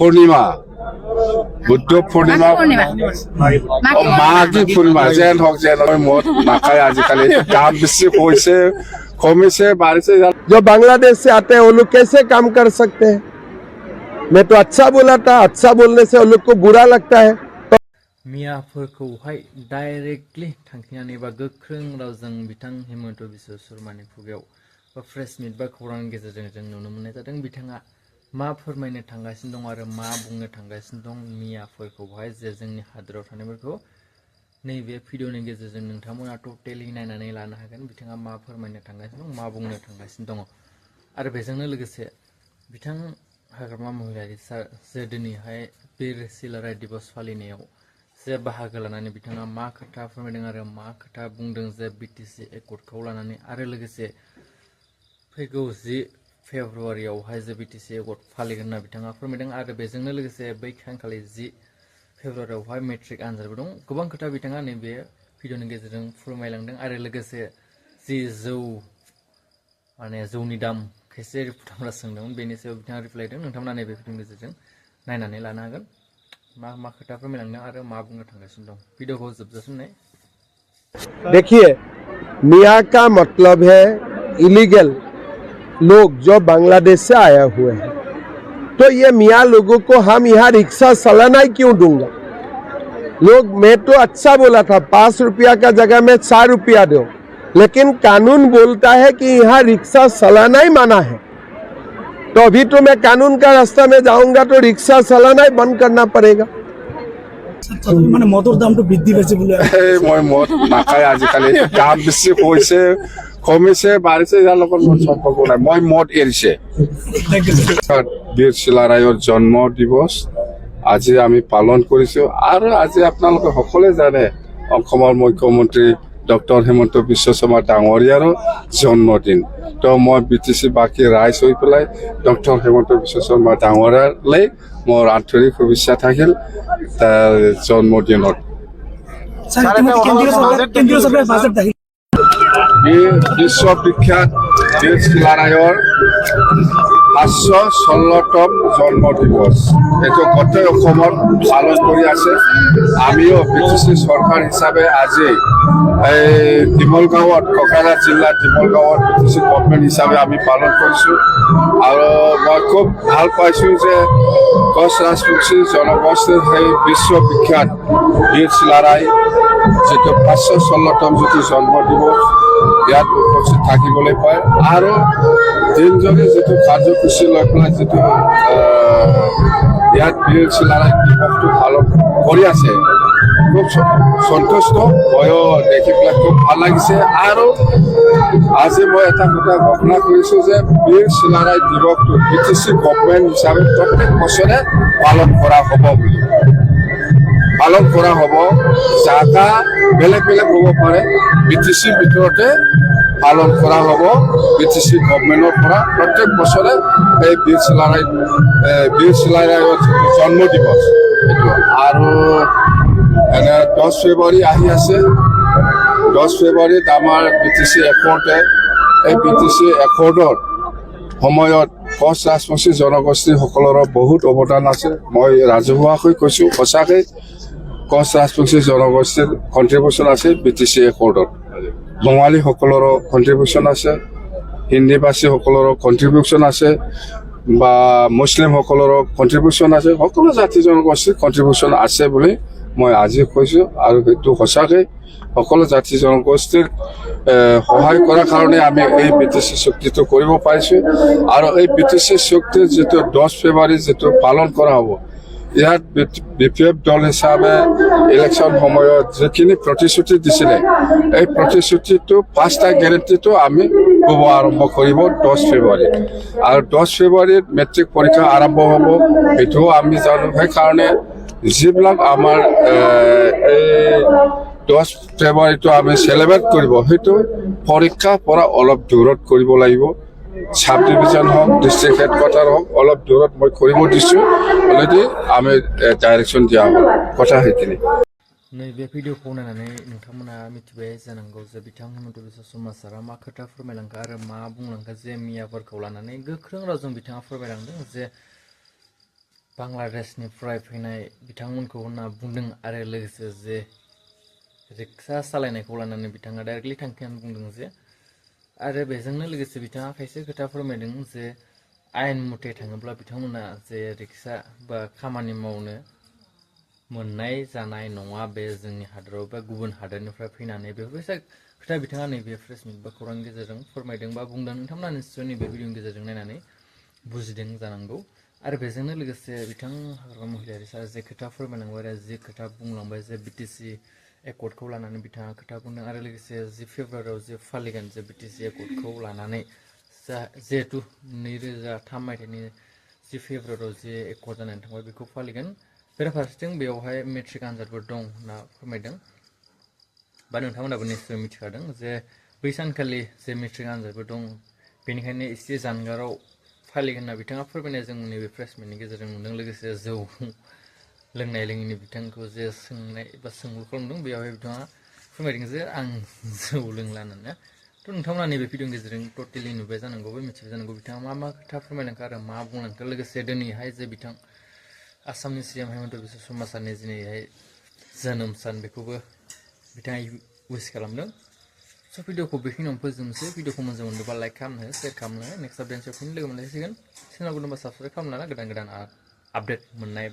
पूर्णिमा बुद्ध पूर्णिमा माघी पूर्णिमा जेन हक जेन मत नाखाय आजिकाली दाम बेसी होइसे कमिसे बारिसे जो बांग्लादेश से आते हैं वो लोग कैसे काम कर सकते हैं मैं तो अच्छा बोला था अच्छा बोलने से वो लोग को बुरा लगता है मियाफोरखौहाय डाइरेक्टलि थांखिनानै बा गोख्रों रावजों बिथां हेमन्त बिश्व शर्मानि खुगायाव बा प्रेस मिट बा खौरांनि गेजेरजों जों नुनो मोननाय जादों बिथाङा मा फोरमायनो थांगासिनो दं आरो मा बुंनो थांगासिनो दं मियाफोरखौहाय जे जोंनि हादोराव थानायफोरखौ नैबे भिडिअनि गेजेरजों नोंथांमोना टटेलि नायनानै लानो हागोन बिथाङा मा फोरमायनो थांगासिनो दं मा बुंनो थांगासिनो दङ आरो बेजोंनो लोगोसे बिथां हाग्रामा महिलारि सार जे दिनैहाय बिर सिलाराय दिबस फालिनायाव जे बाहागो लानानै बिथाङा मा खोथा फोरमायदों आरो मा खोथा बुंदों जे बिटिसि एकर्डखौ लानानै आरो लोगोसे फैगौ 10 फेब्रुवारियावहाय जे बिटिसि एकर्ड फालिगोन होनना बिथाङा फोरमायदों आरो बेजोंनो लोगोसे बै सानखालि 10 फेब्रुवारियावहाय मेट्रिक आनजादबो दं गोबां खोथा बिथाङा नैबे भिडिअनि गेजेरजों फोरमायलांदों आरो लोगोसे जि जौ माने जौनि दाम खायसे रिपर्टारफोरा सोंदोंमोन बेनि सायाव बिथाङा रिप्लाइ होदों नोंथांमोना नैबे भिडिअनि गेजेरजों नायनानै लानो हागोन मा खोथा फोरमायलांदों आरो मा बुंनो थांगासिनो दं भिडिअखौ जोबजासिम नाय देखिए मियाँ का मतलब है इलीगल लोग जो बांग्लादेश से आए हुए हैं तो ये मियाँ लोगों को हम यहाँ रिक्शा चलाना ही क्यों दूंगा लोग मैं तो अच्छा बोला था 5 रुपया का जगह में 4 रुपया दो लेकिन कानून बोलता है कि यहाँ रिक्शा चलाना ही मना है तो अभी तो मैं कानून का रास्ता में जाऊंगा तो रिक्शा चलाना ही बंद करना पड़ेगा মানে মদর দামটা বৃদ্ধি পেয়েছে বলে মই মত নাখায় আজিকালি দাম বেছি হৈছে কমিছে বাৰিছে ইয়াৰ লগত মোৰ সম্পৰ্ক নাই মই মত এৰিছে বীৰ চিলাৰায়ৰ জন্ম দিৱস আজি আমি পালন কৰিছো আৰু আজি আপোনালোকে সকলোৱে জানে অসমৰ মুখ্যমন্ত্ৰী ডক্টৰ হেমন্ত বিশ্ব শৰ্মা ডাঙৰীয়াৰো জন্মদিন তো মই বিটিসি বাকী ৰাইজ হৈ পেলাই ডক্টৰ হেমন্ত বিশ্ব শৰ্মা ডাঙৰীয়ালৈ মোৰ আন্তৰিক শুভেচ্ছা থাকিল তাৰ জন্মদিনত বিশ্ববিখ্যাত বীৰ চিলাৰায়ৰ 516তম জন্ম দিৱস এইটো গোটেই অসমত পালন কৰি আছে আমিও বিটিসি চৰকাৰ হিচাপে আজি ডিমলগাঁৱত ককাৰা জিলা ডিমলগাঁৱত বিটিসি গভৰ্ণমেণ্ট হিচাপে আমি পালন কৰিছোঁ আৰু মই খুব ভাল পাইছোঁ যে কোচ ৰাজবংশী জনগোষ্ঠীৰ সেই বিশ্ববিখ্যাত বীৰ চিলাৰায় যিটো 516তম যিটো জন্ম দিৱস ইয়াত উপস্থিত থাকিবলৈ পায় আৰু দিনজনে যিটো কাৰ্যসূচী লৈ পেলাই যিটো ইয়াত বীৰ চিলাৰায় দিৱসটো পালন কৰি আছে খুব সন্তুষ্ট ময়ো দেখি পেলাই খুব ভাল লাগিছে আৰু আজি মই এটা কথা ঘোষণা কৰিছোঁ যে বীৰ চিলাৰায় দিৱসটো বিটিসি গভৰ্ণমেণ্ট হিচাপে প্ৰত্যেক বছৰে পালন কৰা হ'ব বুলি পালন কৰা হ'ব জাগা বেলেগ বেলেগ হ'ব পাৰে বিটিসিৰ ভিতৰতে পালন কৰা হ'ব বিটিসি গভৰ্ণমেণ্টৰ পৰা প্ৰত্যেক বছৰে এই বীৰ চিলাৰায়ৰ জন্ম দিৱস এইটো আৰু এনে 10 ফেব্ৰুৱাৰী আহি আছে 10 ফেব্ৰুৱাৰীত আমাৰ বিটিসি একৰ্ডে এই বিটিসি একৰ্ডৰ সময়ত কোচ ৰাজবংশী জনগোষ্ঠীসকলৰো বহুত অৱদান আছে মই ৰাজহুৱাকৈ কৈছোঁ সঁচাকৈ কোচ ৰাজবংশী জনগোষ্ঠীৰ কণ্ট্ৰিবিউশ্যন আছে বিটিসি একৰ্ডত বঙালীসকলৰো কণ্ট্ৰিবিউশ্যন আছে হিন্দীভাষীসকলৰো কণ্ট্ৰিবিউশ্যন আছে বা মুছলিমসকলৰো কণ্ট্ৰিবিউশ্যন আছে সকলো জাতি জনগোষ্ঠীৰ কণ্ট্ৰিবিউশ্যন আছে বুলি মই আজি কৈছোঁ আৰু সেইটো সঁচাকৈ সকলো জাতি জনগোষ্ঠীৰ সহায় কৰাৰ কাৰণে আমি এই বিটিসি চুক্তিটো কৰিব পাৰিছোঁ আৰু এই বিটিসি চুক্তিৰ যিটো 10 ফেব্ৰুৱাৰী যিটো পালন কৰা হ'ব ইয়াত বিপিএফ দল হিচাপে ইলেকশ্যন সময়ত যিখিনি প্ৰতিশ্ৰুতি দিছিলে এই প্ৰতিশ্ৰুতিটো 5টা গেৰেণ্টিটো আমি ক'ব আৰম্ভ কৰিব 10 ফেব্ৰুৱাৰীত আৰু 10 ফেব্ৰুৱাৰীত মেট্ৰিক পৰীক্ষা আৰম্ভ হ'ব সেইটোও আমি জানো সেইকাৰণে যিবিলাক আমাৰ এই 10 ফেব্ৰুৱাৰীটো আমি চেলিব্ৰেট কৰিব সেইটো পৰীক্ষাৰ পৰা অলপ দূৰত কৰিব লাগিব সাব ডিভিজন হোক ডিস্ট্ৰিক্ট হেডকোয়াৰ্টাৰ হোক অলপ দূৰত মই কৰিব দিছোঁ অলৰেডি আমি ডাইৰেকশ্যন দিয়া হ'ব কথা সেইখিনি नैबे भिडिअखौ नायनानै नोंथांमोना मिथिबाय जानांगौ जे बिथां हेमन्त बिश्व शर्मा सारा मा खोथा फोरमायलांखो आरो मा बुंलांखो जे मियाफोरखौ लानानै गोख्रों रावजों बिथाङा फोरमायलांदों जे बांलादेशनिफ्राय फैनाय बिथांमोनखौ होनना बुंदों आरो लोगोसे जे रिक्सा सालायनायखौ लानानै बिथाङा डाइरेक्टलि थांखिनानै बुंदों जे आरो बेजोंनो लोगोसे बिथाङा खायसे खोथा फोरमायदों जे आयेन मथे थाङोब्ला बिथांमोना जे रिक्सा बा खामानि मावनो मोननाय जानाय नङा बे जोंनि हादराव बा गुबुन हादरनिफ्राय फैनानै बेफोरबायसा खोथा बिथाङा नैबे प्रेस मिट बा खौरांनि गेजेरजों फोरमायदों बा बुंदों। नोंथांमोना निश्चय नैबे भिडिअनि गेजेरजों नायनानै बुजिदों जानांगौ आरो बेजोंनो लोगोसे बिथां हाग्रामा महिलारि सारा जे खोथा फोरमायलांबाय आरो जे खोथा बुंलांबाय जे बिटिसि एकर्डखौ लानानै बिथाङा खोथा बुंदों आरो लोगोसे जि फेब्रुवारियाव जे फालिगोन जे बिटिसि एकर्डखौ लानानै जिहेतु 2003 मायथाइनि जि फेब्रुवारियाव जे एकर्ड जानानै थांबाय बेखौ फालिगोन। बेराफारसेथिं बेवहाय मेट्रिक आनजादबो दं होनना फोरमायदों बा नोंथांमोनाबो निश्चय मिथिखादों जे बै सानखालि जे मेट्रिक आनजादबो दं बेनिखायनो एसे जानगाराव फालिगोन होनना बिथाङा फोरमायनाय जों नैबे प्रेस मिटनि गेजेरजों नुदों। लोगोसे जौ लोंनाय लोङैनि बिथांखौ जे सोंनाय बा सोंलु खालामदों बेयावहाय बिथाङा फोरमायदों जे आं जौ लोंला होननानै। थ' नोंथांमोना नैबे भिडिअनि गेजेरजों टटेलि नुबाय जानांगौ बा मिथिबाय जानांगौ बिथाङा मा खोथा फोरमायलांखो आरो मा बुंलांखो। लोगोसे दिनैहाय जे बिथां आसामनि CM हेमन्त बिश्व शर्मा सारनि दिनैहाय जोनोम सान बेखौबो बिथाङा उइस खालामदों। स' भिडिअखौ बेखिनियावनो फोजोबनोसै। भिडिअखौ मोजां मोनदोंबा लाइक खालामनो शेयार खालामनो नेक्स्ट आपडेटआव फिन लोगो मोनलायसिगोन। चेनेलखौ दंबा साबसक्राइब खालामना गोदान गोदान आपडेट मोननाय